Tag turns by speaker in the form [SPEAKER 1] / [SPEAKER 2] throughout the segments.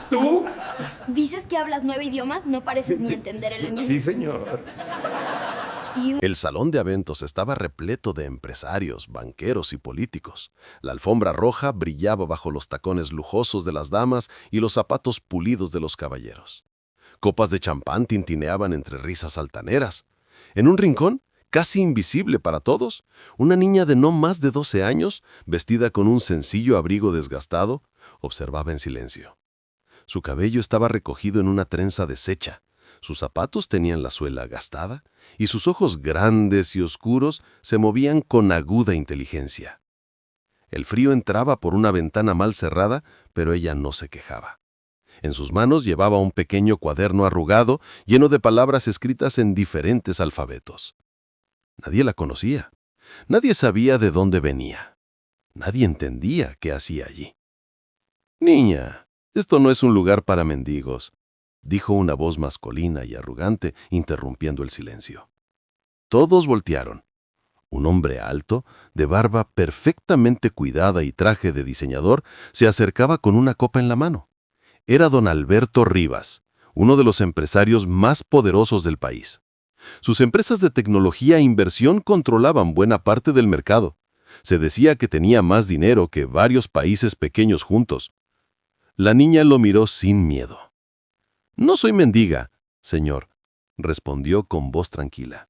[SPEAKER 1] ¿Tú?
[SPEAKER 2] ¿Dices que hablas 9 idiomas? No pareces ni entender el
[SPEAKER 1] Sí, señor.
[SPEAKER 3] El salón de eventos estaba repleto de empresarios, banqueros y políticos. La alfombra roja brillaba bajo los tacones lujosos de las damas y los zapatos pulidos de los caballeros. Copas de champán tintineaban entre risas altaneras. En un rincón, casi invisible para todos, una niña de no más de 12 años, vestida con un sencillo abrigo desgastado, observaba en silencio. Su cabello estaba recogido en una trenza deshecha, sus zapatos tenían la suela gastada y sus ojos grandes y oscuros se movían con aguda inteligencia. El frío entraba por una ventana mal cerrada, pero ella no se quejaba. En sus manos llevaba un pequeño cuaderno arrugado lleno de palabras escritas en diferentes alfabetos. Nadie la conocía. Nadie sabía de dónde venía. Nadie entendía qué hacía allí. «Niña, esto no es un lugar para mendigos», dijo una voz masculina y arrogante, interrumpiendo el silencio. Todos voltearon. Un hombre alto, de barba perfectamente cuidada y traje de diseñador, se acercaba con una copa en la mano. Era don Alberto Rivas, uno de los empresarios más poderosos del país. Sus empresas de tecnología e inversión controlaban buena parte del mercado. Se decía que tenía más dinero que varios países pequeños juntos. La niña lo miró sin miedo. «No soy mendiga, señor», respondió con voz tranquila.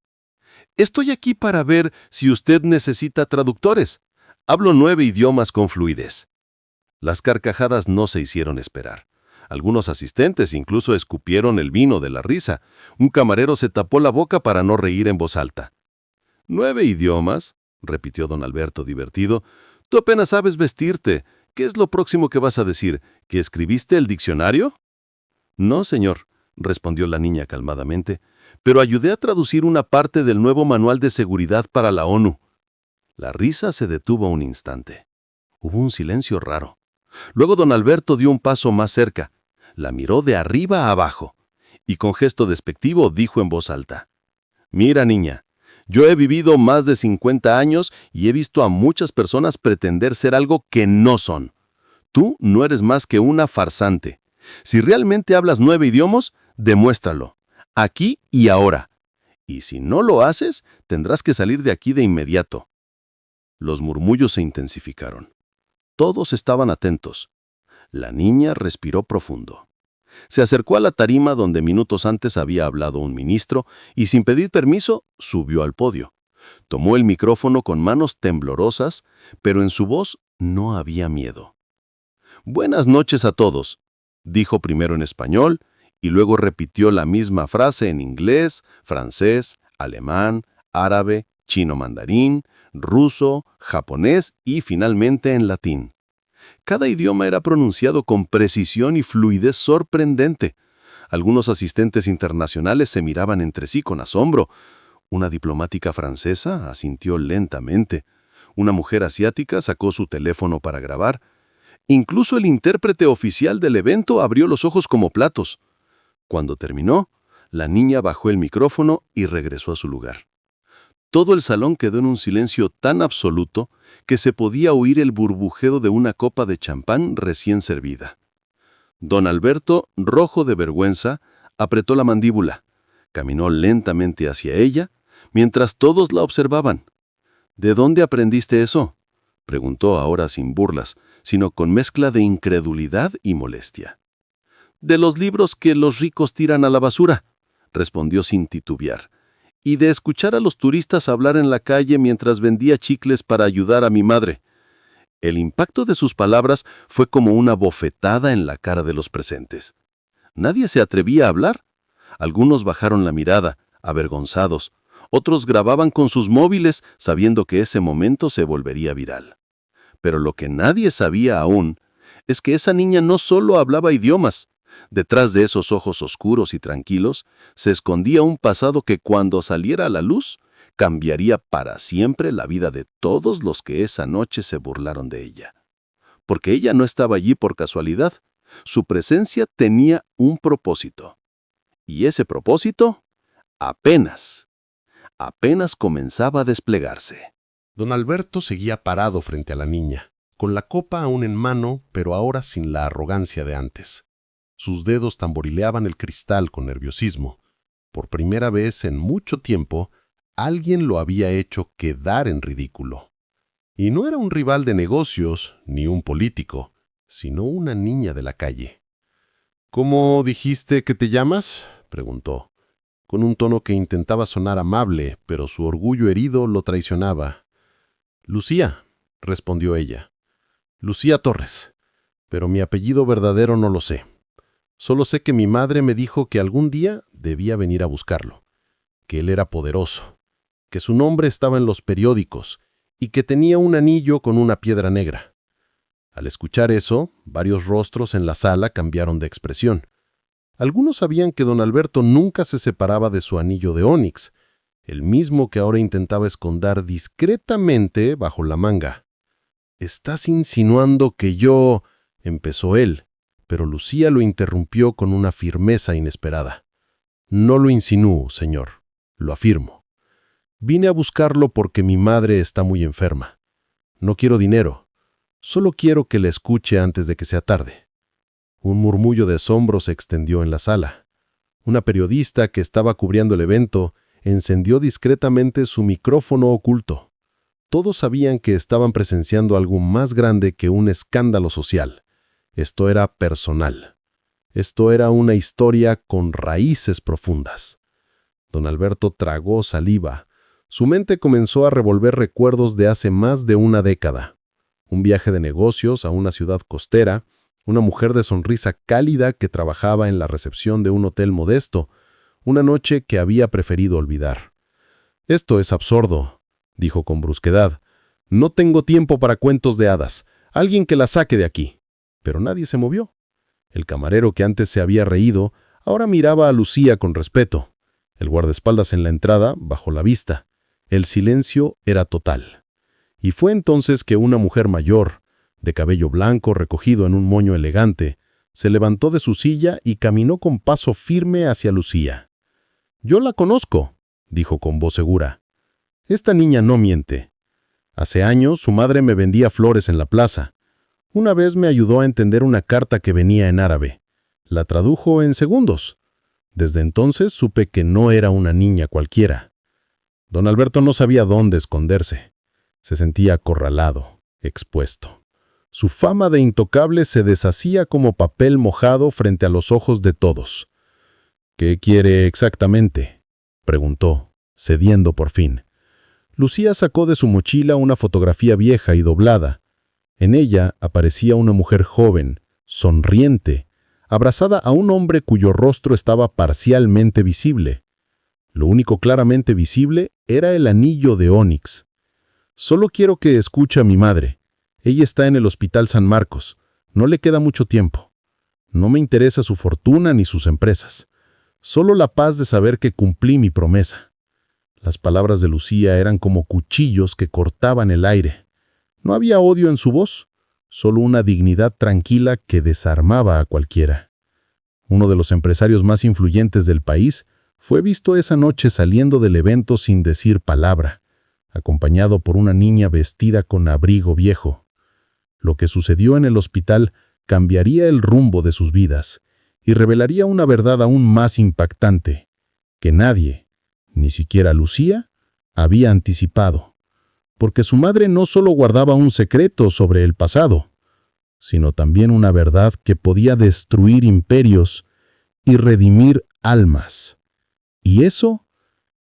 [SPEAKER 3] «Estoy aquí para ver si usted necesita traductores. Hablo 9 idiomas con fluidez». Las carcajadas no se hicieron esperar. Algunos asistentes incluso escupieron el vino de la risa. Un camarero se tapó la boca para no reír en voz alta. «¿9 idiomas?», repitió don Alberto divertido. «Tú apenas sabes vestirte. ¿Qué es lo próximo que vas a decir? ¿Que escribiste el diccionario?» «No, señor», respondió la niña calmadamente, «pero ayudé a traducir una parte del nuevo manual de seguridad para la ONU». La risa se detuvo un instante. Hubo un silencio raro. Luego don Alberto dio un paso más cerca. La miró de arriba a abajo y con gesto despectivo dijo en voz alta: «Mira, niña, yo he vivido más de 50 años y he visto a muchas personas pretender ser algo que no son. Tú no eres más que una farsante. Si realmente hablas 9 idiomas, demuéstralo, aquí y ahora. Y si no lo haces, tendrás que salir de aquí de inmediato». Los murmullos se intensificaron. Todos estaban atentos. La niña respiró profundo. Se acercó a la tarima donde minutos antes había hablado un ministro y sin pedir permiso subió al podio. Tomó el micrófono con manos temblorosas, pero en su voz no había miedo. «Buenas noches a todos», dijo primero en español y luego repitió la misma frase en inglés, francés, alemán, árabe, chino mandarín, ruso, japonés y finalmente en latín. Cada idioma era pronunciado con precisión y fluidez sorprendente. Algunos asistentes internacionales se miraban entre sí con asombro. Una diplomática francesa asintió lentamente. Una mujer asiática sacó su teléfono para grabar. Incluso el intérprete oficial del evento abrió los ojos como platos. Cuando terminó, la niña bajó el micrófono y regresó a su lugar. Todo el salón quedó en un silencio tan absoluto que se podía oír el burbujeo de una copa de champán recién servida. Don Alberto, rojo de vergüenza, apretó la mandíbula. Caminó lentamente hacia ella, mientras todos la observaban. «¿De dónde aprendiste eso?», preguntó ahora sin burlas, sino con mezcla de incredulidad y molestia. «De los libros que los ricos tiran a la basura», respondió sin titubear, «y de escuchar a los turistas hablar en la calle mientras vendía chicles para ayudar a mi madre». El impacto de sus palabras fue como una bofetada en la cara de los presentes. Nadie se atrevía a hablar. Algunos bajaron la mirada, avergonzados. Otros grababan con sus móviles, sabiendo que ese momento se volvería viral. Pero lo que nadie sabía aún es que esa niña no solo hablaba idiomas. Detrás de esos ojos oscuros y tranquilos se escondía un pasado que cuando saliera a la luz cambiaría para siempre la vida de todos los que esa noche se burlaron de ella. Porque ella no estaba allí por casualidad. Su presencia tenía un propósito. Y ese propósito apenas comenzaba a desplegarse.
[SPEAKER 4] Don Alberto seguía parado frente a la niña, con la copa aún en mano, pero ahora sin la arrogancia de antes. Sus dedos tamborileaban el cristal con nerviosismo. Por primera vez en mucho tiempo, alguien lo había hecho quedar en ridículo. Y no era un rival de negocios ni un político, sino una niña de la calle. «¿Cómo dijiste que te llamas?», preguntó, con un tono que intentaba sonar amable, pero su orgullo herido lo traicionaba. «Lucía», respondió ella. «Lucía Torres, pero mi apellido verdadero no lo sé. Solo sé que mi madre me dijo que algún día debía venir a buscarlo, que él era poderoso, que su nombre estaba en los periódicos y que tenía un anillo con una piedra negra». Al escuchar eso, varios rostros en la sala cambiaron de expresión. Algunos sabían que don Alberto nunca se separaba de su anillo de ónix, el mismo que ahora intentaba esconder discretamente bajo la manga. «¿Estás insinuando que yo...?», empezó él, pero Lucía lo interrumpió con una firmeza inesperada. «No lo insinúo, señor, lo afirmo. Vine a buscarlo porque mi madre está muy enferma. No quiero dinero, solo quiero que le escuche antes de que sea tarde». Un murmullo de asombro se extendió en la sala. Una periodista que estaba cubriendo el evento encendió discretamente su micrófono oculto. Todos sabían que estaban presenciando algo más grande que un escándalo social. Esto era personal. Esto era una historia con raíces profundas. Don Alberto tragó saliva. Su mente comenzó a revolver recuerdos de hace más de una década. Un viaje de negocios a una ciudad costera, una mujer de sonrisa cálida que trabajaba en la recepción de un hotel modesto, una noche que había preferido olvidar. «Esto es absurdo», dijo con brusquedad. «No tengo tiempo para cuentos de hadas. Alguien que la saque de aquí». Pero nadie se movió. El camarero que antes se había reído, ahora miraba a Lucía con respeto. El guardaespaldas en la entrada bajó la vista. El silencio era total. Y fue entonces que una mujer mayor, de cabello blanco recogido en un moño elegante, se levantó de su silla y caminó con paso firme hacia Lucía. «Yo la conozco», dijo con voz segura. «Esta niña no miente. Hace años su madre me vendía flores en la plaza. Una vez me ayudó a entender una carta que venía en árabe. La tradujo en segundos. Desde entonces supe que no era una niña cualquiera». Don Alberto no sabía dónde esconderse. Se sentía acorralado, expuesto. Su fama de intocable se deshacía como papel mojado frente a los ojos de todos. «¿Qué quiere exactamente?», preguntó, cediendo por fin. Lucía sacó de su mochila una fotografía vieja y doblada. En ella aparecía una mujer joven, sonriente, abrazada a un hombre cuyo rostro estaba parcialmente visible. Lo único claramente visible era el anillo de ónix. «Solo quiero que escuche a mi madre. Ella está en el Hospital San Marcos. No le queda mucho tiempo. No me interesa su fortuna ni sus empresas. Solo la paz de saber que cumplí mi promesa». Las palabras de Lucía eran como cuchillos que cortaban el aire. No había odio en su voz, solo una dignidad tranquila que desarmaba a cualquiera. Uno de los empresarios más influyentes del país fue visto esa noche saliendo del evento sin decir palabra, acompañado por una niña vestida con abrigo viejo. Lo que sucedió en el hospital cambiaría el rumbo de sus vidas y revelaría una verdad aún más impactante, que nadie, ni siquiera Lucía, había anticipado, porque su madre no solo guardaba un secreto sobre el pasado, sino también una verdad que podía destruir imperios y redimir almas. Y eso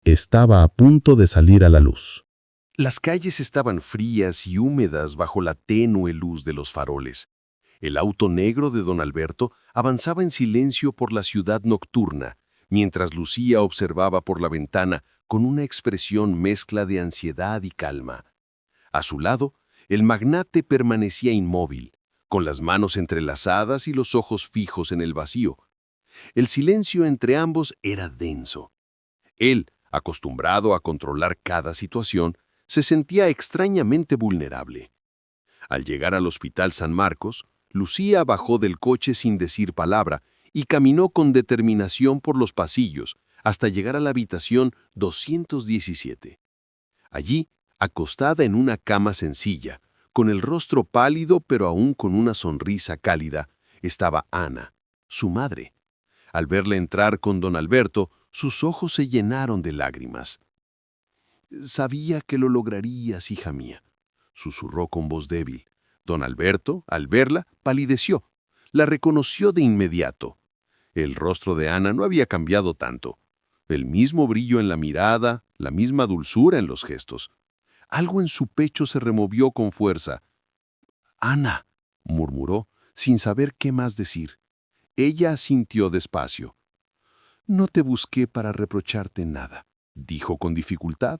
[SPEAKER 4] estaba a punto de salir a la luz.
[SPEAKER 3] Las calles estaban frías y húmedas bajo la tenue luz de los faroles. El auto negro de don Alberto avanzaba en silencio por la ciudad nocturna, mientras Lucía observaba por la ventana con una expresión mezcla de ansiedad y calma. A su lado, el magnate permanecía inmóvil, con las manos entrelazadas y los ojos fijos en el vacío. El silencio entre ambos era denso. Él, acostumbrado a controlar cada situación, se sentía extrañamente vulnerable. Al llegar al Hospital San Marcos, Lucía bajó del coche sin decir palabra y caminó con determinación por los pasillos hasta llegar a la habitación 217. Allí, acostada en una cama sencilla, con el rostro pálido pero aún con una sonrisa cálida, estaba Ana, su madre. Al verla entrar con don Alberto, sus ojos se llenaron de lágrimas. «Sabía que lo lograrías, hija mía», susurró con voz débil. Don Alberto, al verla, palideció. La reconoció de inmediato. El rostro de Ana no había cambiado tanto. El mismo brillo en la mirada, la misma dulzura en los gestos. Algo en su pecho se removió con fuerza. «Ana», murmuró, sin saber qué más decir. Ella asintió despacio. «No te busqué para reprocharte nada», dijo con dificultad.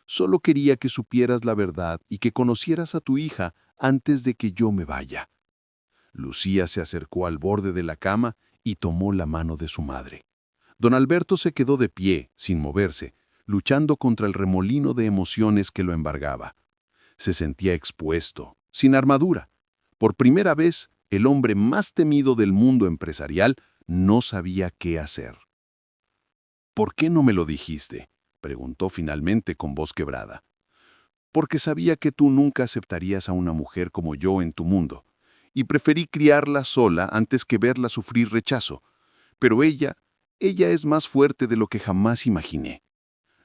[SPEAKER 3] «Solo quería que supieras la verdad y que conocieras a tu hija antes de que yo me vaya». Lucía se acercó al borde de la cama y tomó la mano de su madre. Don Alberto se quedó de pie, sin moverse, luchando contra el remolino de emociones que lo embargaba. Se sentía expuesto, sin armadura. Por primera vez, el hombre más temido del mundo empresarial no sabía qué hacer. «¿Por qué no me lo dijiste?», preguntó finalmente con voz quebrada. «Porque sabía que tú nunca aceptarías a una mujer como yo en tu mundo, y preferí criarla sola antes que verla sufrir rechazo. Pero ella es más fuerte de lo que jamás imaginé».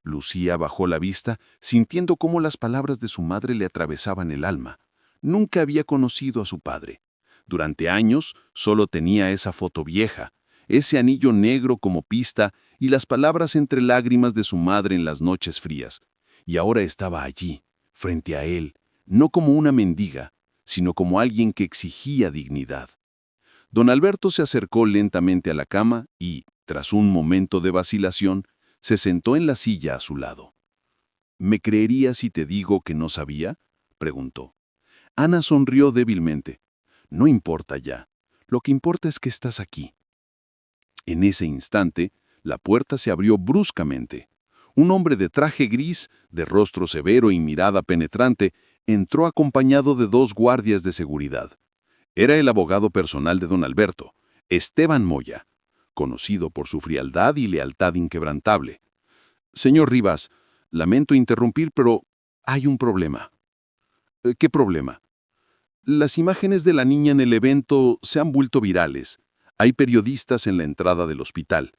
[SPEAKER 3] Lucía bajó la vista, sintiendo cómo las palabras de su madre le atravesaban el alma. Nunca había conocido a su padre. Durante años solo tenía esa foto vieja, ese anillo negro como pista y las palabras entre lágrimas de su madre en las noches frías. Y ahora estaba allí, frente a él, no como una mendiga, sino como alguien que exigía dignidad. Don Alberto se acercó lentamente a la cama y, tras un momento de vacilación, se sentó en la silla a su lado. «¿Me creerías si te digo que no sabía?», preguntó. Ana sonrió débilmente. «No importa ya. Lo que importa es que estás aquí». En ese instante, la puerta se abrió bruscamente. Un hombre de traje gris, de rostro severo y mirada penetrante, entró acompañado de 2 guardias de seguridad. Era el abogado personal de don Alberto, Esteban Moya, conocido por su frialdad y lealtad inquebrantable. «Señor Rivas, lamento interrumpir, pero hay un problema». «¿Qué problema?». «Las imágenes de la niña en el evento se han vuelto virales. Hay periodistas en la entrada del hospital.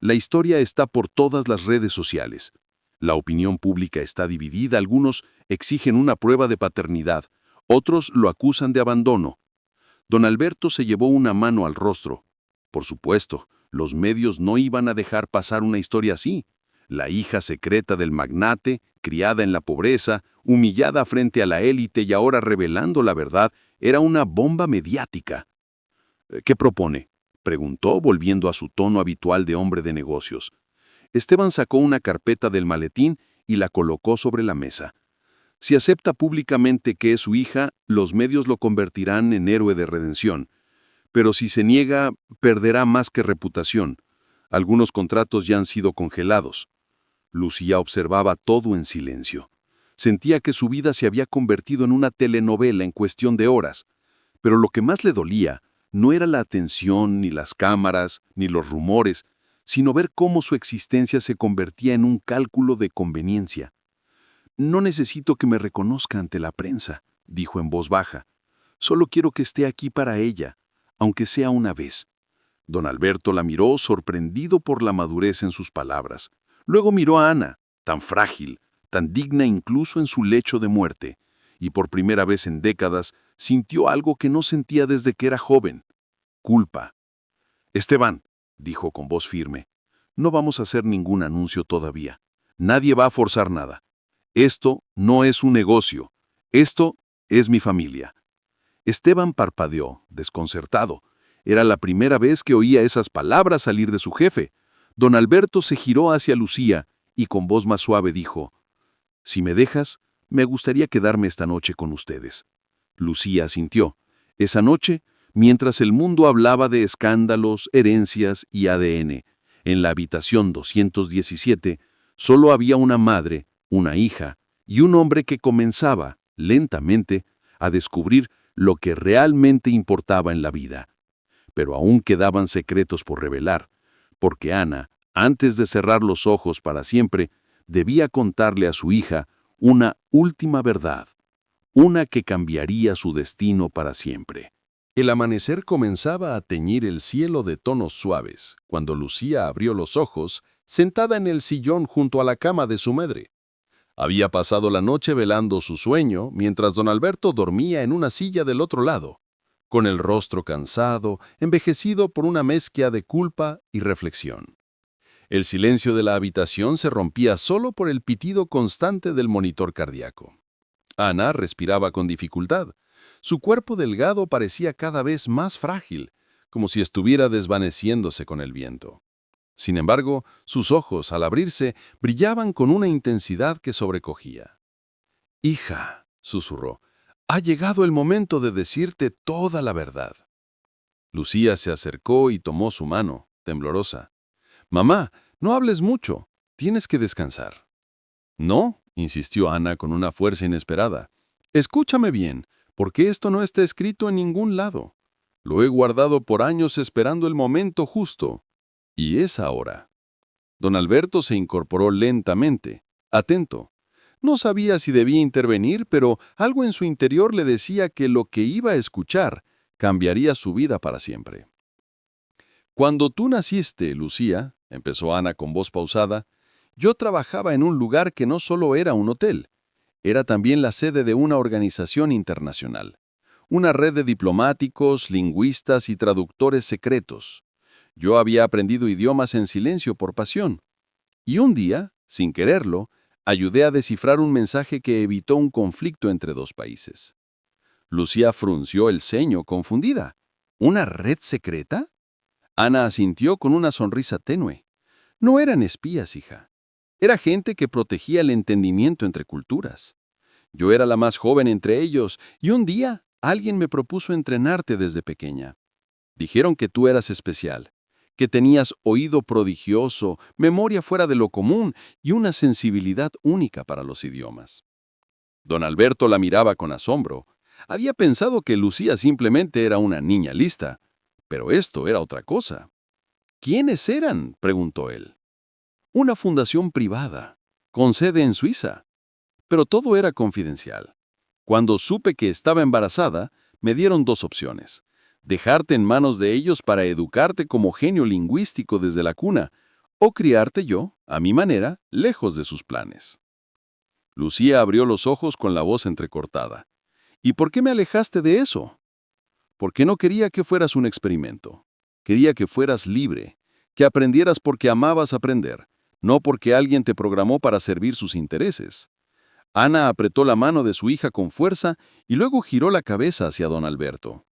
[SPEAKER 3] La historia está por todas las redes sociales. La opinión pública está dividida, algunos exigen una prueba de paternidad, otros lo acusan de abandono». Don Alberto se llevó una mano al rostro. Por supuesto, los medios no iban a dejar pasar una historia así. La hija secreta del magnate, criada en la pobreza, humillada frente a la élite y ahora revelando la verdad, era una bomba mediática. «¿Qué propone?», preguntó, volviendo a su tono habitual de hombre de negocios. Esteban sacó una carpeta del maletín y la colocó sobre la mesa. «Si acepta públicamente que es su hija, los medios lo convertirán en héroe de redención. Pero si se niega, perderá más que reputación. Algunos contratos ya han sido congelados». Lucía observaba todo en silencio. Sentía que su vida se había convertido en una telenovela en cuestión de horas. Pero lo que más le dolía no era la atención, ni las cámaras, ni los rumores, sino ver cómo su existencia se convertía en un cálculo de conveniencia. «No necesito que me reconozca ante la prensa», dijo en voz baja. «Solo quiero que esté aquí para ella, aunque sea una vez». Don Alberto la miró sorprendido por la madurez en sus palabras. Luego miró a Ana, tan frágil, tan digna incluso en su lecho de muerte, y por primera vez en décadas sintió algo que no sentía desde que era joven: culpa. «Esteban», dijo con voz firme, «no vamos a hacer ningún anuncio todavía. Nadie va a forzar nada. Esto no es un negocio. Esto es mi familia». Esteban parpadeó, desconcertado. Era la primera vez que oía esas palabras salir de su jefe. Don Alberto se giró hacia Lucía y con voz más suave dijo: «Si me dejas, me gustaría quedarme esta noche con ustedes». Lucía asintió. Esa noche, mientras el mundo hablaba de escándalos, herencias y ADN, en la habitación 217, solo había una madre, una hija y un hombre que comenzaba, lentamente, a descubrir lo que realmente importaba en la vida. Pero aún quedaban secretos por revelar, porque Ana, antes de cerrar los ojos para siempre, debía contarle a su hija una última verdad, una que cambiaría su destino para siempre. El amanecer comenzaba a teñir el cielo de tonos suaves, cuando Lucía abrió los ojos, sentada en el sillón junto a la cama de su madre. Había pasado la noche velando su sueño, mientras don Alberto dormía en una silla del otro lado, con el rostro cansado, envejecido por una mezcla de culpa y reflexión. El silencio de la habitación se rompía solo por el pitido constante del monitor cardíaco. Ana respiraba con dificultad. Su cuerpo delgado parecía cada vez más frágil, como si estuviera desvaneciéndose con el viento. Sin embargo, sus ojos, al abrirse, brillaban con una intensidad que sobrecogía. «Hija», susurró, «ha llegado el momento de decirte toda la verdad». Lucía se acercó y tomó su mano, temblorosa. «Mamá, no hables mucho. Tienes que descansar». «No», insistió Ana con una fuerza inesperada. «Escúchame bien, porque esto no está escrito en ningún lado. Lo he guardado por años esperando el momento justo. Y es ahora». Don Alberto se incorporó lentamente, atento. No sabía si debía intervenir, pero algo en su interior le decía que lo que iba a escuchar cambiaría su vida para siempre. «Cuando tú naciste, Lucía», empezó Ana con voz pausada, «yo trabajaba en un lugar que no solo era un hotel, era también la sede de una organización internacional, una red de diplomáticos, lingüistas y traductores secretos. Yo había aprendido idiomas en silencio por pasión. Y un día, sin quererlo, ayudé a descifrar un mensaje que evitó un conflicto entre dos países». Lucía frunció el ceño, confundida. ¿Una red secreta? Ana asintió con una sonrisa tenue. No eran espías, hija. Era gente que protegía el entendimiento entre culturas. Yo era la más joven entre ellos, y un día alguien me propuso entrenarte desde pequeña. Dijeron que tú eras especial, que tenías oído prodigioso, memoria fuera de lo común y una sensibilidad única para los idiomas. Don Alberto la miraba con asombro. Había pensado que Lucía simplemente era una niña lista, pero esto era otra cosa. ¿Quiénes eran?, preguntó él. Una fundación privada, con sede en Suiza. Pero todo era confidencial. Cuando supe que estaba embarazada, me dieron dos opciones: dejarte en manos de ellos para educarte como genio lingüístico desde la cuna, o criarte yo, a mi manera, lejos de sus planes. Lucía abrió los ojos con la voz entrecortada. ¿Y por qué me alejaste de eso? Porque no quería que fueras un experimento. Quería que fueras libre, que aprendieras porque amabas aprender, no porque alguien te programó para servir sus intereses. Ana apretó la mano de su hija con fuerza y luego giró la cabeza hacia don Alberto.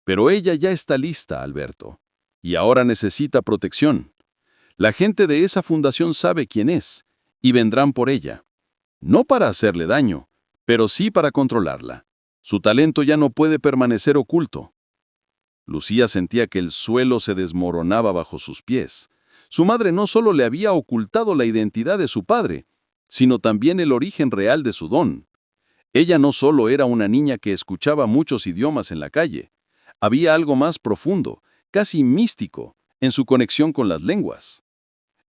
[SPEAKER 3] Pero ella ya está lista, Alberto, y ahora necesita protección. La gente de esa fundación sabe quién es, y vendrán por ella. No para hacerle daño, pero sí para controlarla. Su talento ya no puede permanecer oculto. Lucía sentía que el suelo se desmoronaba bajo sus pies. Su madre no solo le había ocultado la identidad de su padre, sino también el origen real de su don. Ella no solo era una niña que escuchaba muchos idiomas en la calle. Había algo más profundo, casi místico, en su conexión con las lenguas.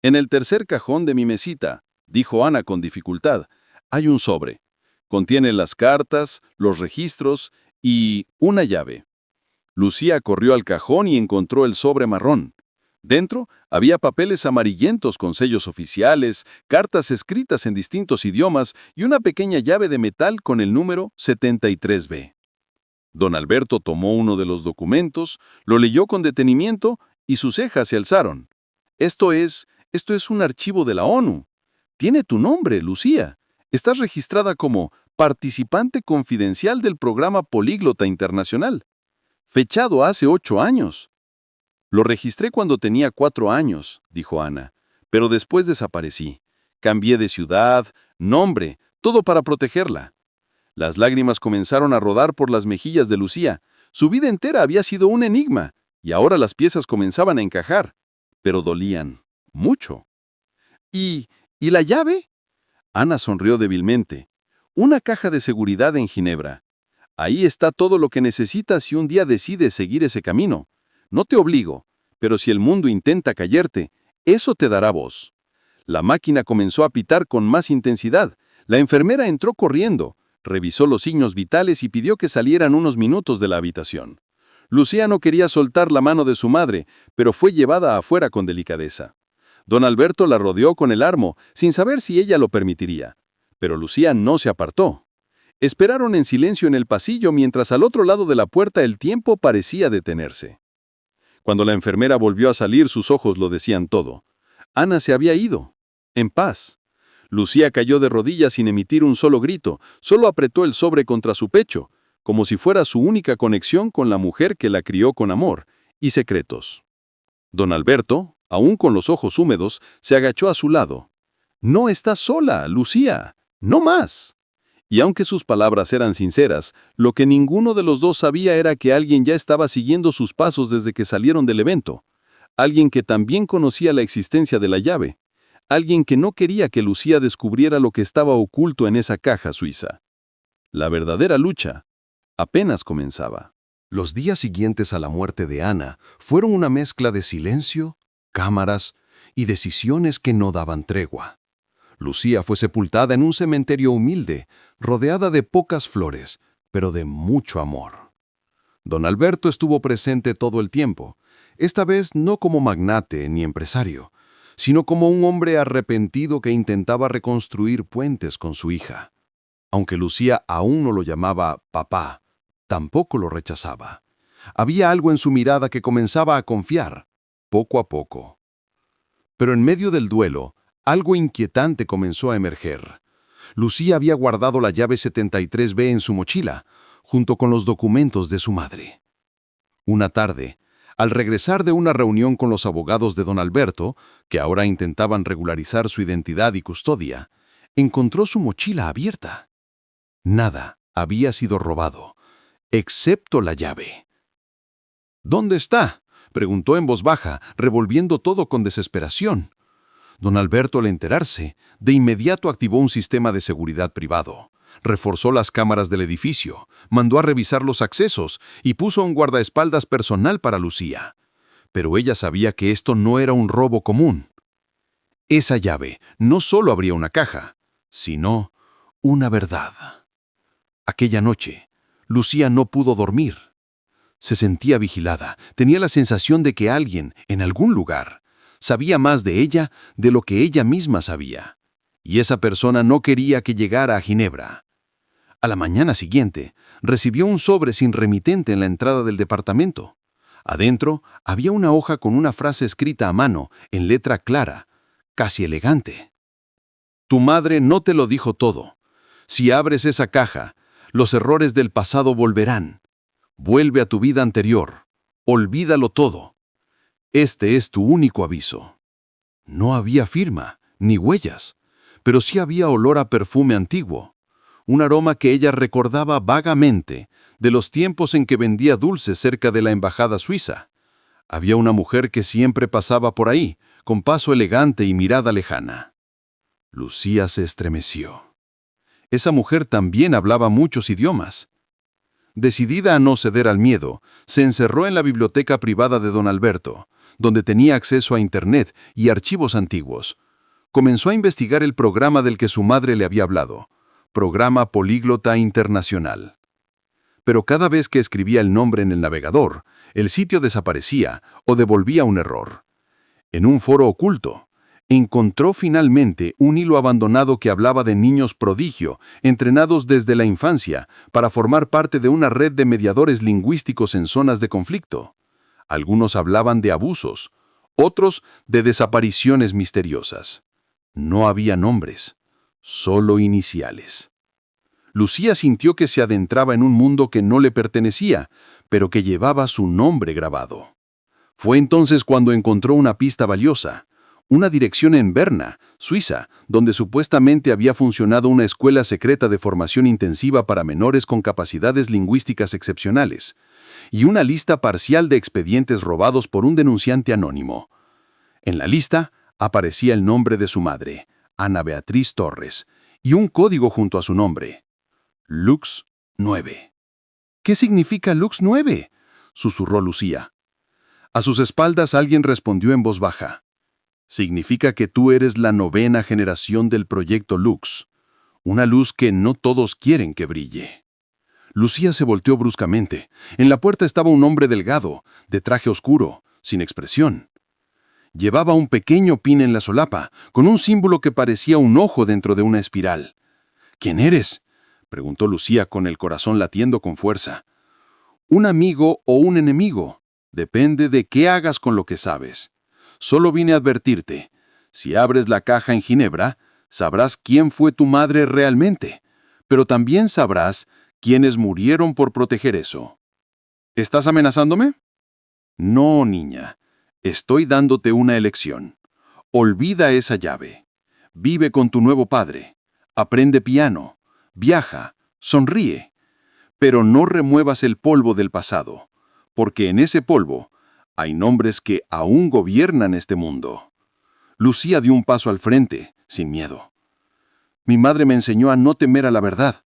[SPEAKER 3] «En el tercer cajón de mi mesita», dijo Ana con dificultad, «hay un sobre. Contiene las cartas, los registros y una llave». Lucía corrió al cajón y encontró el sobre marrón. Dentro había papeles amarillentos con sellos oficiales, cartas escritas en distintos idiomas y una pequeña llave de metal con el número 73B. Don Alberto tomó uno de los documentos, lo leyó con detenimiento y sus cejas se alzaron. Esto es un archivo de la ONU. Tiene tu nombre, Lucía. Estás registrada como participante confidencial del programa Políglota Internacional. Fechado hace 8 años. Lo registré cuando tenía 4 años, dijo Ana, pero después desaparecí. Cambié de ciudad, nombre, todo para protegerla. Las lágrimas comenzaron a rodar por las mejillas de Lucía. Su vida entera había sido un enigma, y ahora las piezas comenzaban a encajar, pero dolían mucho. ¿Y la llave? Ana sonrió débilmente. Una caja de seguridad en Ginebra. Ahí está todo lo que necesitas si un día decides seguir ese camino. No te obligo, pero si el mundo intenta callarte, eso te dará voz. La máquina comenzó a pitar con más intensidad. La enfermera entró corriendo, revisó los signos vitales y pidió que salieran unos minutos de la habitación.
[SPEAKER 1] Lucía no quería soltar la mano de su madre, pero fue llevada afuera con delicadeza. Don Alberto la rodeó con el armo, sin saber si ella lo permitiría. Pero Lucía no se apartó. Esperaron en silencio en el pasillo mientras al otro lado de la puerta el tiempo parecía detenerse. Cuando la enfermera volvió a salir, sus ojos lo decían todo. Ana se había ido, en paz. Lucía cayó de rodillas sin emitir un solo grito, solo apretó el sobre contra su pecho, como si fuera su única conexión con la mujer que la crió con amor y secretos. Don Alberto, aún con los ojos húmedos, se agachó a su lado. «No estás sola, Lucía, no más». Y aunque sus palabras eran sinceras, lo que ninguno de los dos sabía era que alguien ya estaba siguiendo sus pasos desde que salieron del evento. Alguien que también conocía la existencia de la llave. Alguien que no quería que Lucía descubriera lo que estaba oculto en esa caja suiza. La verdadera lucha apenas comenzaba.
[SPEAKER 3] Los días siguientes a la muerte de Ana fueron una mezcla de silencio, cámaras y decisiones que no daban tregua. Lucía fue sepultada en un cementerio humilde, rodeada de pocas flores, pero de mucho amor. Don Alberto estuvo presente todo el tiempo, esta vez no como magnate ni empresario, sino como un hombre arrepentido que intentaba reconstruir puentes con su hija. Aunque Lucía aún no lo llamaba papá, tampoco lo rechazaba. Había algo en su mirada que comenzaba a confiar, poco a poco. Pero en medio del duelo, algo inquietante comenzó a emerger. Lucía había guardado la llave 73B en su mochila, junto con los documentos de su madre. Una tarde, al regresar de una reunión con los abogados de don Alberto, que ahora intentaban regularizar su identidad y custodia, encontró su mochila abierta. Nada había sido robado, excepto la llave. «¿Dónde está?», preguntó en voz baja, revolviendo todo con desesperación. Don Alberto, al enterarse, de inmediato activó un sistema de seguridad privado. Reforzó las cámaras del edificio, mandó a revisar los accesos y puso un guardaespaldas personal para Lucía. Pero ella sabía que esto no era un robo común. Esa llave no solo abría una caja, sino una verdad. Aquella noche, Lucía no pudo dormir. Se sentía vigilada, tenía la sensación de que alguien, en algún lugar, sabía más de ella de lo que ella misma sabía. Y esa persona no quería que llegara a Ginebra. A la mañana siguiente, recibió un sobre sin remitente en la entrada del departamento. Adentro había una hoja con una frase escrita a mano, en letra clara, casi elegante. «Tu madre no te lo dijo todo. Si abres esa caja, los errores del pasado volverán. Vuelve a tu vida anterior. Olvídalo todo. Este es tu único aviso». No había firma, ni huellas, pero sí había olor a perfume antiguo, un aroma que ella recordaba vagamente de los tiempos en que vendía dulces cerca de la embajada suiza. Había una mujer que siempre pasaba por ahí, con paso elegante y mirada lejana. Lucía se estremeció. Esa mujer también hablaba muchos idiomas. Decidida a no ceder al miedo, se encerró en la biblioteca privada de don Alberto, donde tenía acceso a Internet y archivos antiguos. Comenzó a investigar el programa del que su madre le había hablado, Programa Políglota Internacional. Pero cada vez que escribía el nombre en el navegador, el sitio desaparecía o devolvía un error. En un foro oculto, encontró finalmente un hilo abandonado que hablaba de niños prodigio, entrenados desde la infancia para formar parte de una red de mediadores lingüísticos en zonas de conflicto. Algunos hablaban de abusos, otros de desapariciones misteriosas. No había nombres, solo iniciales. Lucía sintió que se adentraba en un mundo que no le pertenecía, pero que llevaba su nombre grabado. Fue entonces cuando encontró una pista valiosa, una dirección en Berna, Suiza, donde supuestamente había funcionado una escuela secreta de formación intensiva para menores con capacidades lingüísticas excepcionales, y una lista parcial de expedientes robados por un denunciante anónimo. En la lista aparecía el nombre de su madre, Ana Beatriz Torres, y un código junto a su nombre, Lux 9. «¿Qué significa Lux 9?», susurró Lucía. A sus espaldas alguien respondió en voz baja. «Significa que tú eres la 9ª generación del proyecto Lux, una luz que no todos quieren que brille».
[SPEAKER 1] Lucía se volteó bruscamente. En la puerta estaba un hombre delgado, de traje oscuro, sin expresión. Llevaba un pequeño pin en la solapa, con un símbolo que parecía un ojo dentro de una espiral. «¿Quién eres?», preguntó Lucía con el corazón latiendo con fuerza. «Un amigo o un enemigo. Depende de qué hagas con lo que sabes. Solo vine a advertirte. Si abres la caja en Ginebra, sabrás quién fue tu madre realmente, pero también sabrás quiénes murieron por proteger eso». «¿Estás amenazándome?». «No, niña. Estoy dándote una elección. Olvida esa llave. Vive con tu nuevo padre. Aprende piano. Viaja. Sonríe. Pero no remuevas el polvo del pasado, porque en ese polvo hay nombres que aún gobiernan este mundo». Lucía dio un paso al frente, sin miedo. «Mi madre me enseñó a no temer a la verdad».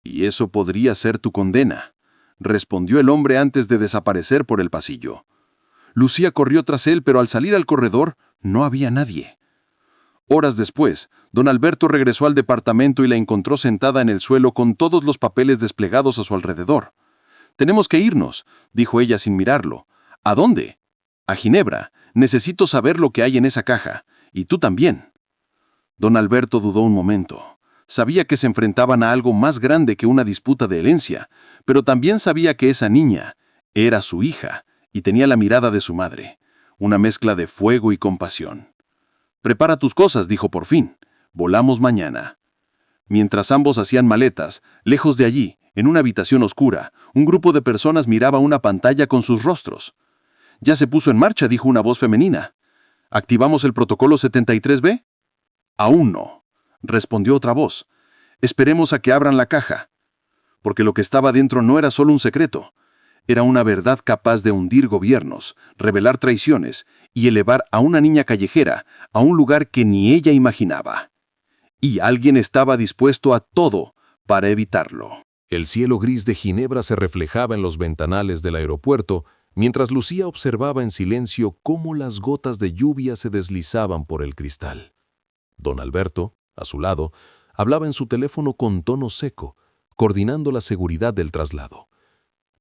[SPEAKER 1] «Y eso podría ser tu condena», respondió el hombre antes de desaparecer por el pasillo. Lucía corrió tras él, pero al salir al corredor no había nadie. Horas después, don Alberto regresó al departamento y la encontró sentada en el suelo con todos los papeles desplegados a su alrededor. «Tenemos que irnos», dijo ella sin mirarlo. «¿A dónde?». «A Ginebra. Necesito saber lo que hay en esa caja. Y tú también». Don Alberto dudó un momento. Sabía que se enfrentaban a algo más grande que una disputa de herencia, pero también sabía que esa niña era su hija y tenía la mirada de su madre, una mezcla de fuego y compasión. «Prepara tus cosas», dijo por fin. «Volamos mañana». Mientras ambos hacían maletas, lejos de allí, en una habitación oscura, un grupo de personas miraba una pantalla con sus rostros. «Ya se puso en marcha», dijo una voz femenina. «¿Activamos el protocolo 73B?» «Aún no», respondió otra voz. «Esperemos a que abran la caja». Porque lo que estaba dentro no era solo un secreto. Era una verdad capaz de hundir gobiernos, revelar traiciones y elevar a una niña callejera a un lugar que ni ella imaginaba. Y alguien estaba dispuesto a todo para evitarlo.
[SPEAKER 5] El cielo gris de Ginebra se reflejaba en los ventanales del aeropuerto, mientras Lucía observaba en silencio cómo las gotas de lluvia se deslizaban por el cristal. Don Alberto, a su lado, hablaba en su teléfono con tono seco, coordinando la seguridad del traslado.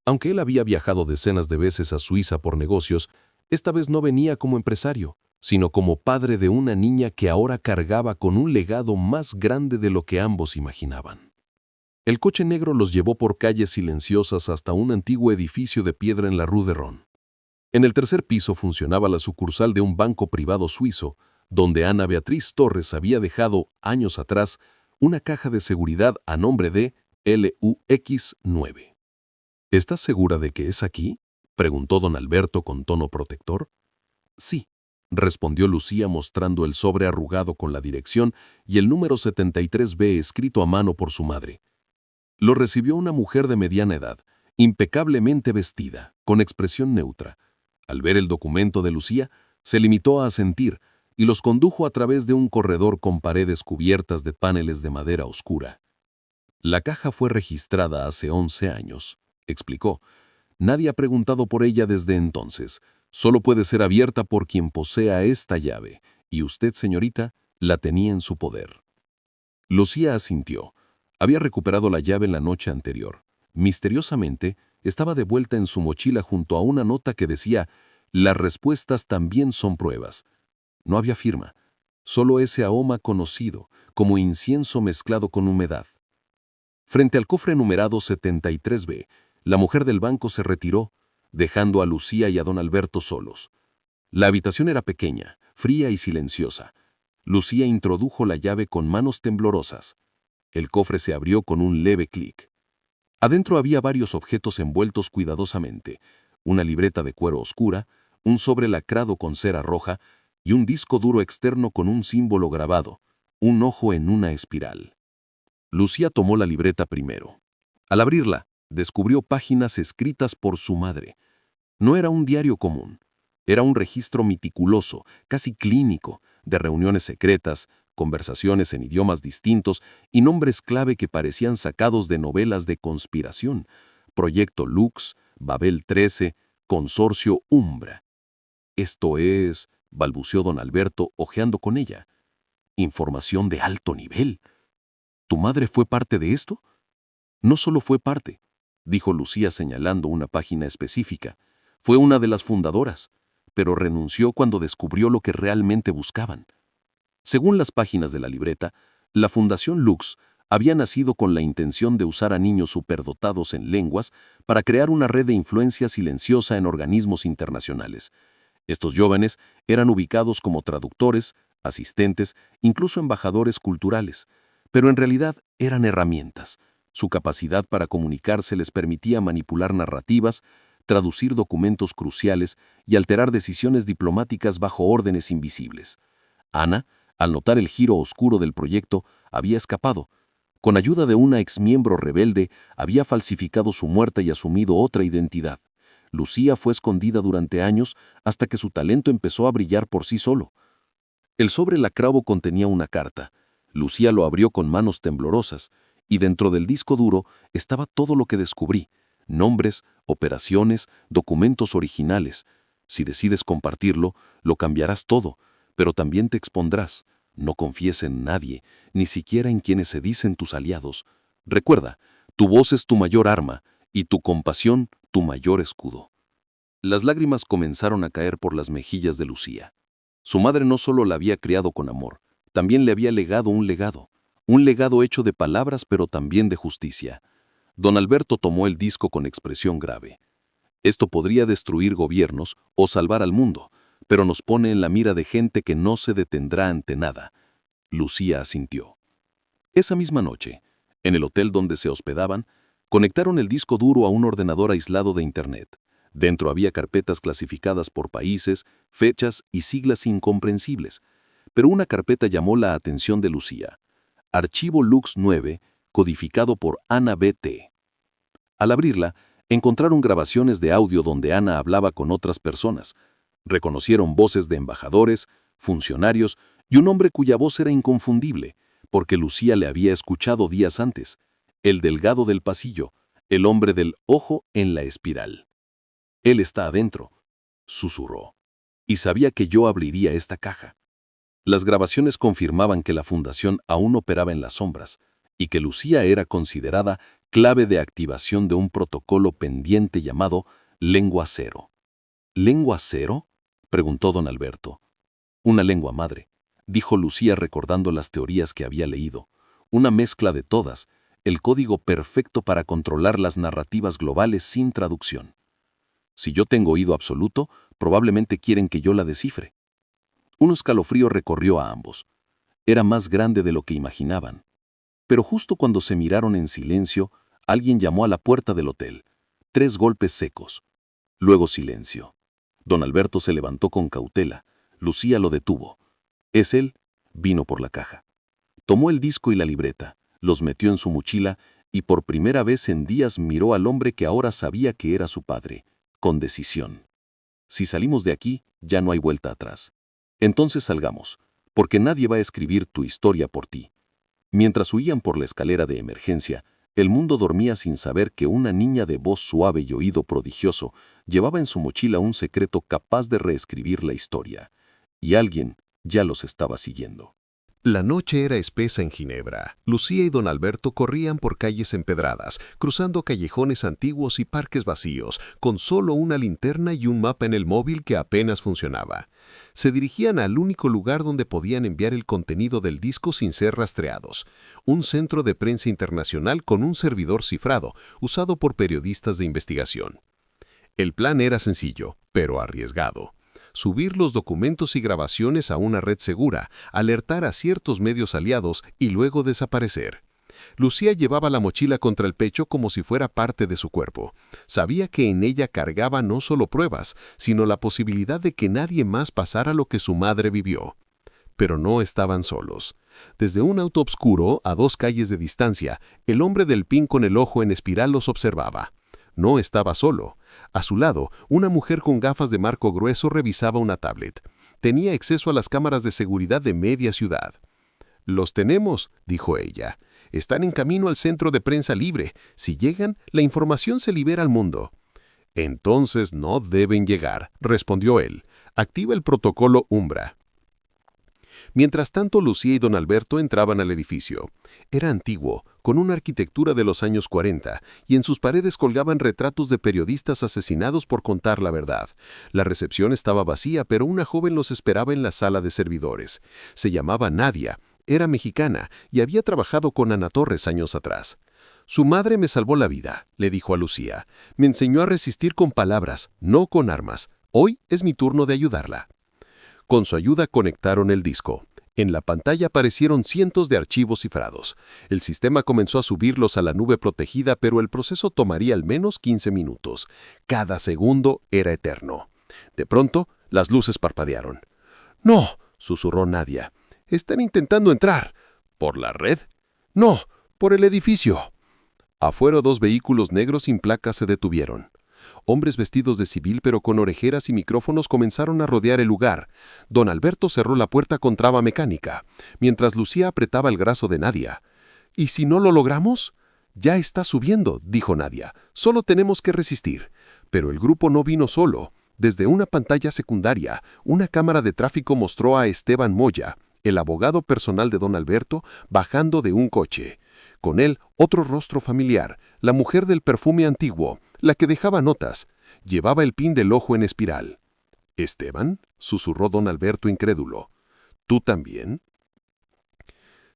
[SPEAKER 5] Aunque él había viajado decenas de veces a Suiza por negocios, esta vez no venía como empresario, sino como padre de una niña que ahora cargaba con un legado más grande de lo que ambos imaginaban. El coche negro los llevó por calles silenciosas hasta un antiguo edificio de piedra en la Rue de Ron. En el tercer piso funcionaba la sucursal de un banco privado suizo, donde Ana Beatriz Torres había dejado, años atrás, una caja de seguridad a nombre de LUX9. «¿Estás segura de que es aquí?», preguntó don Alberto con tono protector. «Sí», respondió Lucía mostrando el sobre arrugado con la dirección y el número 73B escrito a mano por su madre. Lo recibió una mujer de mediana edad, impecablemente vestida, con expresión neutra. Al ver el documento de Lucía, se limitó a asentir y los condujo a través de un corredor con paredes cubiertas de paneles de madera oscura. «La caja fue registrada hace 11 años», explicó. «Nadie ha preguntado por ella desde entonces. Solo puede ser abierta por quien posea esta llave, y usted, señorita, la tenía en su poder». Lucía asintió. Había recuperado la llave en la noche anterior. Misteriosamente, estaba de vuelta en su mochila junto a una nota que decía: «Las respuestas también son pruebas». No había firma, solo ese aroma conocido, como incienso mezclado con humedad. Frente al cofre numerado 73B, la mujer del banco se retiró, dejando a Lucía y a don Alberto solos. La habitación era pequeña, fría y silenciosa. Lucía introdujo la llave con manos temblorosas. El cofre se abrió con un leve clic. Adentro había varios objetos envueltos cuidadosamente: una libreta de cuero oscura, un sobre lacrado con cera roja y un disco duro externo con un símbolo grabado, un ojo en una espiral. Lucía tomó la libreta primero. Al abrirla, descubrió páginas escritas por su madre. No era un diario común. Era un registro meticuloso, casi clínico, de reuniones secretas, conversaciones en idiomas distintos y nombres clave que parecían sacados de novelas de conspiración: Proyecto Lux, Babel 13, Consorcio Umbra. «Esto es», balbuceó don Alberto, hojeando con ella, «información de alto nivel. ¿Tu madre fue parte de esto?». No solo fue parte, dijo Lucía señalando una página específica. Fue una de las fundadoras, pero renunció cuando descubrió lo que realmente buscaban. Según las páginas de la libreta, la Fundación Lux había nacido con la intención de usar a niños superdotados en lenguas para crear una red de influencia silenciosa en organismos internacionales. Estos jóvenes eran ubicados como traductores, asistentes, incluso embajadores culturales, pero en realidad eran herramientas. Su capacidad para comunicarse les permitía manipular narrativas, traducir documentos cruciales y alterar decisiones diplomáticas bajo órdenes invisibles. Ana, al notar el giro oscuro del proyecto, había escapado. Con ayuda de una exmiembro rebelde, había falsificado su muerte y asumido otra identidad. Lucía fue escondida durante años hasta que su talento empezó a brillar por sí solo. El sobre lacrado contenía una carta. Lucía lo abrió con manos temblorosas, y dentro del disco duro estaba todo lo que descubrí: nombres, operaciones, documentos originales. Si decides compartirlo, lo cambiarás todo, pero también te expondrás. No confíes en nadie, ni siquiera en quienes se dicen tus aliados. Recuerda, tu voz es tu mayor arma, y tu compasión tu mayor escudo. Las lágrimas comenzaron a caer por las mejillas de Lucía. Su madre no solo la había criado con amor, también le había legado un legado hecho de palabras pero también de justicia. Don Alberto tomó el disco con expresión grave. Esto podría destruir gobiernos o salvar al mundo, pero nos pone en la mira de gente que no se detendrá ante nada. Lucía asintió. Esa misma noche, en el hotel donde se hospedaban, conectaron el disco duro a un ordenador aislado de Internet. Dentro había carpetas clasificadas por países, fechas y siglas incomprensibles, pero una carpeta llamó la atención de Lucía. Archivo Lux 9, codificado por Ana B.T. Al abrirla, encontraron grabaciones de audio donde Ana hablaba con otras personas. Reconocieron voces de embajadores, funcionarios y un hombre cuya voz era inconfundible, porque Lucía le había escuchado días antes: el delgado del pasillo, el hombre del ojo en la espiral. «Él está adentro», susurró, «y sabía que yo abriría esta caja». Las grabaciones confirmaban que la fundación aún operaba en las sombras y que Lucía era considerada clave de activación de un protocolo pendiente llamado Lengua Cero. ¿Lengua Cero?, preguntó don Alberto. Una lengua madre, dijo Lucía recordando las teorías que había leído. Una mezcla de todas, el código perfecto para controlar las narrativas globales sin traducción. Si yo tengo oído absoluto, probablemente quieren que yo la descifre. Un escalofrío recorrió a ambos. Era más grande de lo que imaginaban. Pero justo cuando se miraron en silencio, alguien llamó a la puerta del hotel. 3 golpes secos. Luego silencio. Don Alberto se levantó con cautela. Lucía lo detuvo. «¿Es él?». Vino por la caja. Tomó el disco y la libreta, los metió en su mochila y por primera vez en días miró al hombre que ahora sabía que era su padre, con decisión. «Si salimos de aquí, ya no hay vuelta atrás. Entonces salgamos, porque nadie va a escribir tu historia por ti». Mientras huían por la escalera de emergencia, el mundo dormía sin saber que una niña de voz suave y oído prodigioso llevaba en su mochila un secreto capaz de reescribir la historia. Y alguien ya los estaba siguiendo.
[SPEAKER 4] La noche era espesa en Ginebra. Lucía y don Alberto corrían por calles empedradas, cruzando callejones antiguos y parques vacíos, con solo una linterna y un mapa en el móvil que apenas funcionaba. Se dirigían al único lugar donde podían enviar el contenido del disco sin ser rastreados: un centro de prensa internacional con un servidor cifrado, usado por periodistas de investigación. El plan era sencillo, pero arriesgado: subir los documentos y grabaciones a una red segura, alertar a ciertos medios aliados y luego desaparecer. Lucía llevaba la mochila contra el pecho como si fuera parte de su cuerpo. Sabía que en ella cargaba no solo pruebas, sino la posibilidad de que nadie más pasara lo que su madre vivió. Pero no estaban solos. Desde un auto oscuro, a 2 calles de distancia, el hombre del pin con el ojo en espiral los observaba. No estaba solo. A su lado, una mujer con gafas de marco grueso revisaba una tablet. Tenía acceso a las cámaras de seguridad de media ciudad. «Los tenemos», dijo ella. «Están en camino al centro de prensa libre. Si llegan, la información se libera al mundo». «Entonces no deben llegar», respondió él. «Activa el protocolo Umbra». Mientras tanto, Lucía y don Alberto entraban al edificio. Era antiguo, con una arquitectura de los años 40, y en sus paredes colgaban retratos de periodistas asesinados por contar la verdad. La recepción estaba vacía, pero una joven los esperaba en la sala de servidores. Se llamaba Nadia, era mexicana y había trabajado con Ana Torres años atrás. Su madre me salvó la vida, le dijo a Lucía. Me enseñó a resistir con palabras, no con armas. Hoy es mi turno de ayudarla. Con su ayuda conectaron el disco. En la pantalla aparecieron cientos de archivos cifrados. El sistema comenzó a subirlos a la nube protegida, pero el proceso tomaría al menos 15 minutos. Cada segundo era eterno. De pronto, las luces parpadearon. «¡No!», susurró Nadia. «Están intentando entrar». «¿Por la red?». «No, por el edificio». Afuera, 2 vehículos negros sin placas se detuvieron. Hombres vestidos de civil pero con orejeras y micrófonos comenzaron a rodear el lugar. Don Alberto cerró la puerta con traba mecánica, mientras Lucía apretaba el brazo de Nadia. «¿Y si no lo logramos?». «Ya está subiendo», dijo Nadia. «Solo tenemos que resistir». Pero el grupo no vino solo. Desde una pantalla secundaria, una cámara de tráfico mostró a Esteban Moya, el abogado personal de don Alberto, bajando de un coche. Con él, otro rostro familiar, la mujer del perfume antiguo, la que dejaba notas. Llevaba el pin del ojo en espiral. «¿Esteban?», susurró don Alberto incrédulo. «¿Tú también?».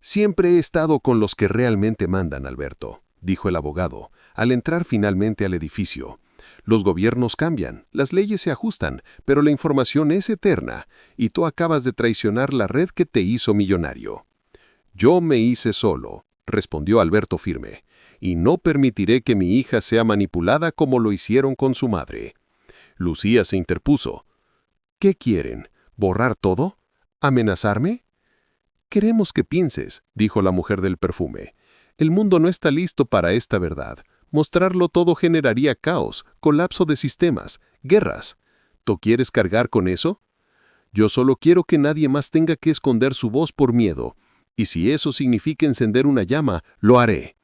[SPEAKER 4] «Siempre he estado con los que realmente mandan, Alberto», dijo el abogado, al entrar finalmente al edificio. «Los gobiernos cambian, las leyes se ajustan, pero la información es eterna, y tú acabas de traicionar la red que te hizo millonario». «Yo me hice solo», respondió Alberto firme, «y no permitiré que mi hija sea manipulada como lo hicieron con su madre». Lucía se interpuso. «¿Qué quieren? ¿Borrar todo? ¿Amenazarme?». «Queremos que pienses», dijo la mujer del perfume. «El mundo no está listo para esta verdad. Mostrarlo todo generaría caos, colapso de sistemas, guerras. ¿Tú quieres cargar con eso? Yo solo quiero que nadie más tenga que esconder su voz por miedo. Y si eso significa encender una llama, lo haré».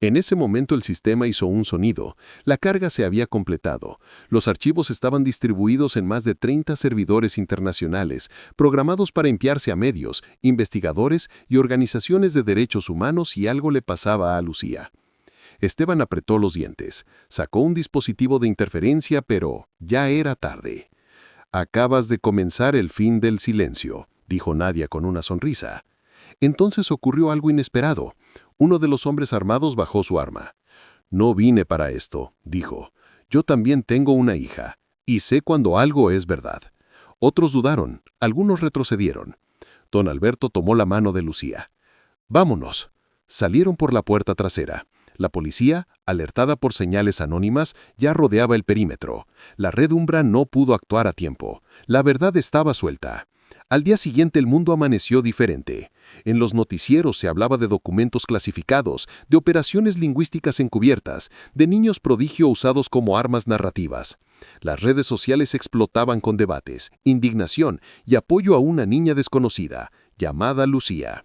[SPEAKER 4] En ese momento el sistema hizo un sonido. La carga se había completado. Los archivos estaban distribuidos en más de 30 servidores internacionales, programados para enviarse a medios, investigadores y organizaciones de derechos humanos si algo le pasaba a Lucía. Esteban apretó los dientes. Sacó un dispositivo de interferencia, pero ya era tarde. «Acabas de comenzar el fin del silencio», dijo Nadia con una sonrisa. Entonces ocurrió algo inesperado. Uno de los hombres armados bajó su arma. «No vine para esto», dijo. «Yo también tengo una hija, y sé cuando algo es verdad». Otros dudaron, algunos retrocedieron. Don Alberto tomó la mano de Lucía. «Vámonos». Salieron por la puerta trasera. La policía, alertada por señales anónimas, ya rodeaba el perímetro. La red Umbra no pudo actuar a tiempo. La verdad estaba suelta. Al día siguiente el mundo amaneció diferente. En los noticieros se hablaba de documentos clasificados, de operaciones lingüísticas encubiertas, de niños prodigio usados como armas narrativas. Las redes sociales explotaban con debates, indignación y apoyo a una niña desconocida, llamada Lucía.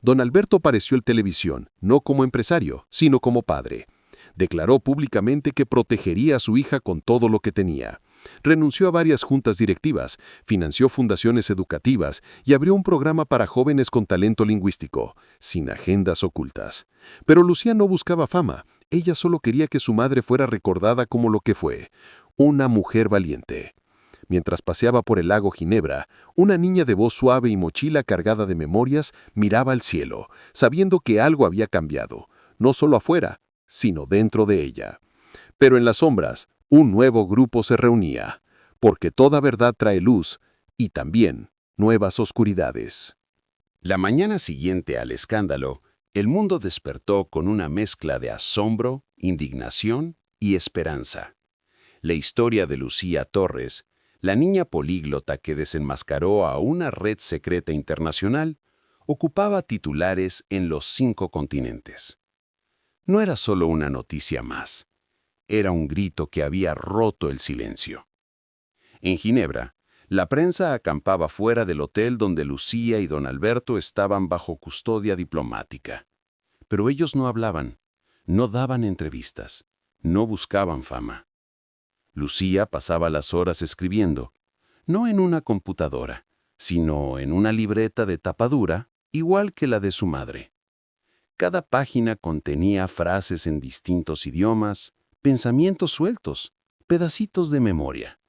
[SPEAKER 4] Don Alberto apareció en televisión, no como empresario, sino como padre. Declaró públicamente que protegería a su hija con todo lo que tenía. Renunció a varias juntas directivas, financió fundaciones educativas y abrió un programa para jóvenes con talento lingüístico, sin agendas ocultas. Pero Lucía no buscaba fama, ella solo quería que su madre fuera recordada como lo que fue, una mujer valiente. Mientras paseaba por el lago Ginebra, una niña de voz suave y mochila cargada de memorias miraba al cielo, sabiendo que algo había cambiado, no solo afuera, sino dentro de ella. Pero en las sombras, un nuevo grupo se reunía, porque toda verdad trae luz y también nuevas oscuridades.
[SPEAKER 3] La mañana siguiente al escándalo, el mundo despertó con una mezcla de asombro, indignación y esperanza. La historia de Lucía Torres, la niña políglota que desenmascaró a una red secreta internacional, ocupaba titulares en los 5 continentes. No era solo una noticia más. Era un grito que había roto el silencio. En Ginebra, la prensa acampaba fuera del hotel donde Lucía y don Alberto estaban bajo custodia diplomática. Pero ellos no hablaban, no daban entrevistas, no buscaban fama. Lucía pasaba las horas escribiendo, no en una computadora,
[SPEAKER 4] sino en una libreta de tapa dura, igual que la de su madre. Cada página contenía frases en distintos idiomas, pensamientos sueltos, pedacitos de memoria.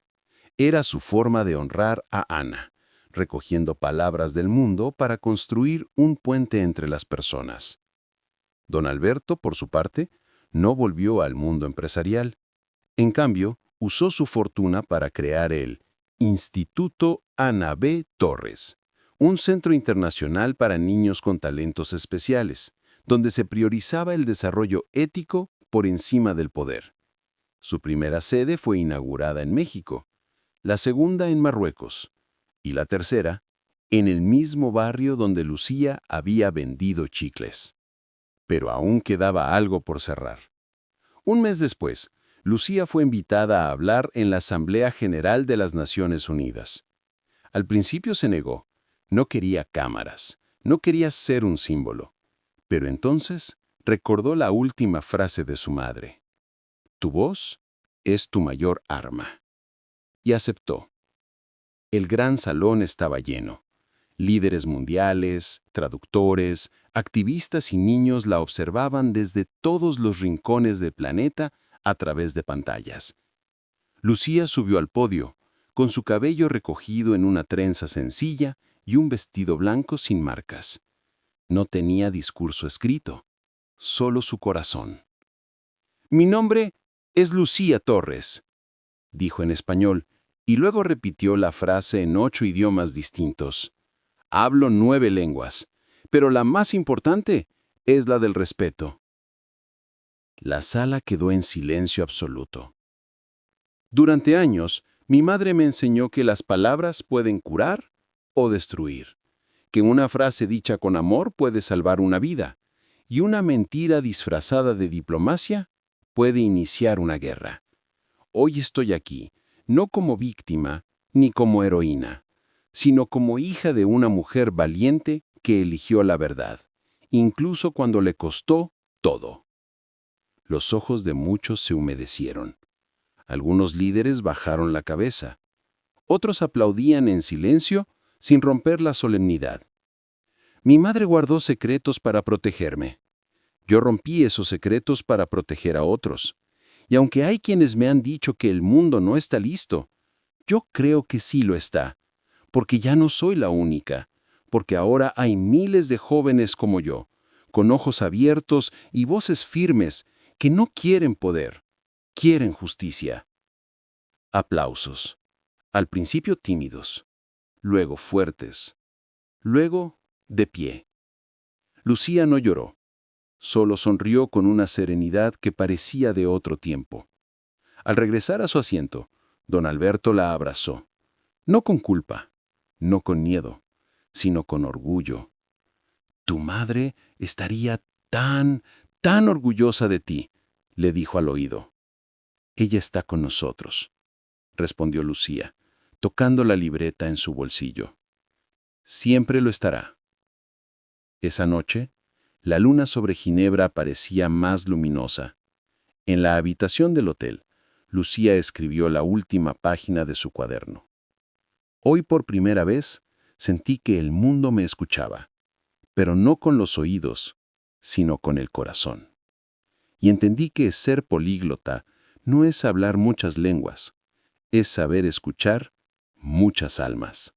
[SPEAKER 4] Era su forma de honrar a Ana, recogiendo palabras del mundo para construir un puente entre las personas. Don Alberto, por su parte, no volvió al mundo empresarial. En cambio, usó su fortuna para crear el Instituto Ana B. Torres, un centro internacional para niños con talentos especiales, donde se priorizaba el desarrollo ético por encima del poder. Su primera sede fue inaugurada en México, la segunda en Marruecos y la tercera en el mismo barrio donde Lucía había vendido chicles. Pero aún quedaba algo por cerrar. Un mes después, Lucía fue invitada a hablar en la Asamblea General de las Naciones Unidas. Al principio se negó, no quería cámaras, no quería ser un símbolo. Pero entonces recordó la última frase de su madre: «Tu voz es tu mayor arma». Y aceptó. El gran salón estaba lleno. Líderes mundiales, traductores, activistas y niños la observaban desde todos los rincones del planeta a través de pantallas. Lucía subió al podio, con su cabello recogido en una trenza sencilla y un vestido blanco sin marcas. No tenía discurso escrito, solo su corazón. «Mi nombre es Lucía Torres», dijo en español, y luego repitió la frase en 8 idiomas distintos. «Hablo 9 lenguas, pero la más importante es la del respeto». La sala quedó en silencio absoluto. Durante años, mi madre me enseñó que las palabras pueden curar o destruir, que una frase dicha con amor puede salvar una vida, y una mentira disfrazada de diplomacia puede iniciar una guerra. Hoy estoy aquí, no como víctima ni como heroína, sino como hija de una mujer valiente que eligió la verdad, incluso cuando le costó todo. Los ojos de muchos se humedecieron. Algunos líderes bajaron la cabeza. Otros aplaudían en silencio sin romper la solemnidad. Mi madre guardó secretos para protegerme. Yo rompí esos secretos para proteger a otros. Y aunque hay quienes me han dicho que el mundo no está listo, yo creo que sí lo está, porque ya no soy la única, porque ahora hay miles de jóvenes como yo, con ojos abiertos y voces firmes, que no quieren poder, quieren justicia. Aplausos. Al principio tímidos, luego fuertes, luego de pie. Lucía no lloró, solo sonrió con una serenidad que parecía de otro tiempo. Al regresar a su asiento, don Alberto la abrazó, no con culpa, no con miedo, sino con orgullo. «Tu madre estaría tan orgullosa de ti», le dijo al oído. «Ella está con nosotros», respondió Lucía, tocando la libreta en su bolsillo. «Siempre lo estará». Esa noche, la luna sobre Ginebra parecía más luminosa. En la habitación del hotel, Lucía escribió la última página de su cuaderno. «Hoy por primera vez sentí que el mundo me escuchaba, pero no con los oídos, sino con el corazón. Y entendí que ser políglota no es hablar muchas lenguas, es saber escuchar muchas almas».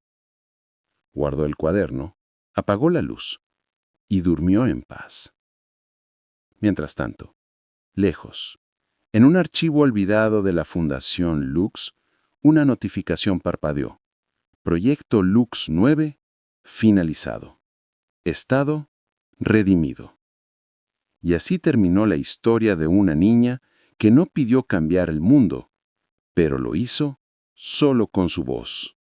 [SPEAKER 4] Guardó el cuaderno, apagó la luz y durmió en paz. Mientras tanto, lejos, en un archivo olvidado de la Fundación Lux, una notificación parpadeó. Proyecto Lux 9, finalizado. Estado, redimido. Y así terminó la historia de una niña que no pidió cambiar el mundo, pero lo hizo solo con su voz.